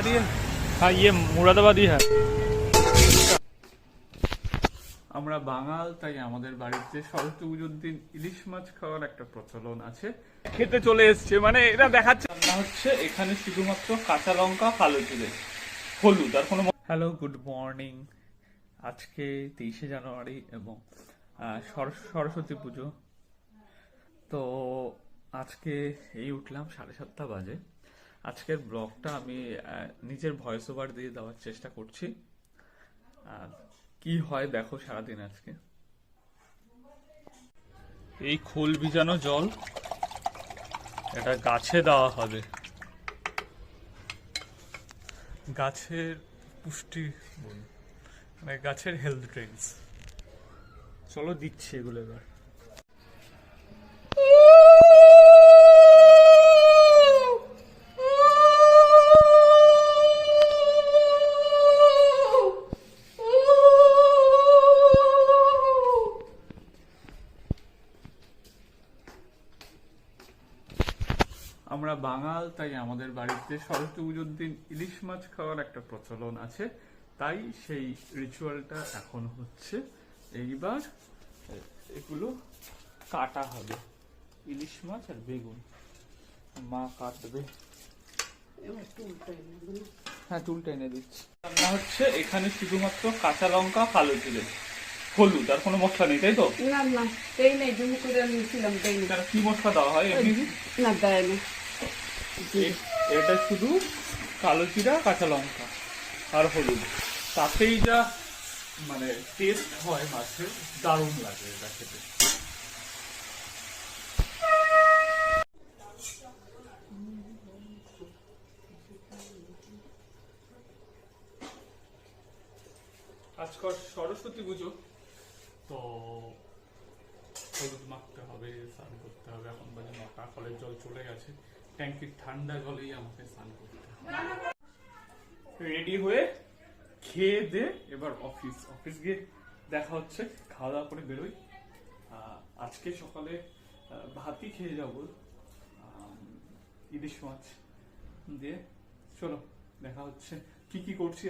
मुरादाबादी है। हाँ ये मुरादाबादी है। আমরা বাঙাল, তাই আমাদের বাড়িতে সরস্বতী পুজোর দিন ইলিশ মাছ খাওয়ার একটা প্রচলন আছে। খেতে চলে এসছে, মানে এটা দেখাচ্ছে রান্না হচ্ছে এখানে শুধুমাত্র কাঁচা লঙ্কা, কালো জিরে, হলুদ আর কোনো। Hello, good morning. আজকে 23শে জানুয়ারি এবং সরস্বতী পুজো। তো আজকে এই উঠলাম 7:30 বাজে। আজকের ব্লগটা আমি নিজের ভয়েস ওভার দিয়ে দেওয়ার চেষ্টা করছি। আর কি হয় দেখো সারাদিন আজকে। এই খোল ভিজানো জল এটা গাছে দেওয়া হবে, গাছের পুষ্টি, মানে গাছের হেলথ ড্রিঙ্কস। চলো দিচ্ছি এগুলো এবার। আমরা বাঙাল, তাই আমাদের বাড়িতে সরস্বতী পুজোর দিন ইলিশ মাছ খাওয়ার একটা প্রচলন আছে। তাই সেই রিচুয়ালটা এখন হচ্ছে। এইবার এগুলো কাটা হবে, ইলিশ মাছ আর বেগুন মা কাটবে। হ্যাঁ, চুলটা এনে দিচ্ছি। রান্না হচ্ছে এখানে শুধুমাত্র কাঁচা লঙ্কা, কালো জিরে, হলুদ আর কোনো মশলা নেই, তাই তো? না না, এই নেই, জমি করে নিয়েছিলাম। কি মশলা দেওয়া হয় এমনি? না, দেয় না। এটা শুধু কালো জিরা, কাঁচা লঙ্কা আর হলুদ, তাতেই যা মানে টেস্ট হয় মাছের, দারুণ লাগে এটা খেতে। আজকাল সরস্বতী পুজো, তো হলুদ মাখতে হবে, স্নান করতে হবে। এখন বাজে 9টা, কলের জল চলে গেছে, ট্যাঙ্কির ঠান্ডা জলেই আমাকে স্নান করতে হবে। রেডি হয়ে খেয়ে দে এবার অফিস গিয়ে দেখা হচ্ছে। খাওয়া দাওয়া করে বেরোই। আজকে সকালে ভাতই খেয়ে যাবো ইলিশ মাছ দিয়ে। চলো দেখা হচ্ছে কি কি করছি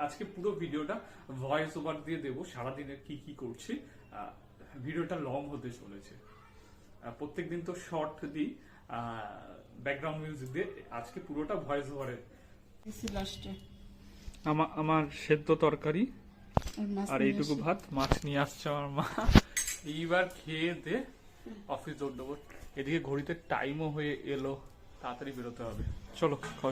আজকে পুরো ভিডিওটা ভয়েস ওভার দিয়ে দেবো, সারাদিনের কি কি করছি। ভিডিওটা লং হতে চলেছে। প্রত্যেকদিন তো শর্ট দিই ব্যাকগ্রাউন্ড মিউজিক দিয়ে, আজকে পুরোটা ভয়েস ওভারে। আমার সেদ্ধ তরকারি আর এইটুকু ভাত, মাছ নিয়ে আসছে আমার মা। এইবার খেয়ে দে অফিস দৌড় দেবো। এদিকে ঘড়িতে টাইমও হয়ে এলো, তাড়াতাড়ি বেরোতে হবে। চলো।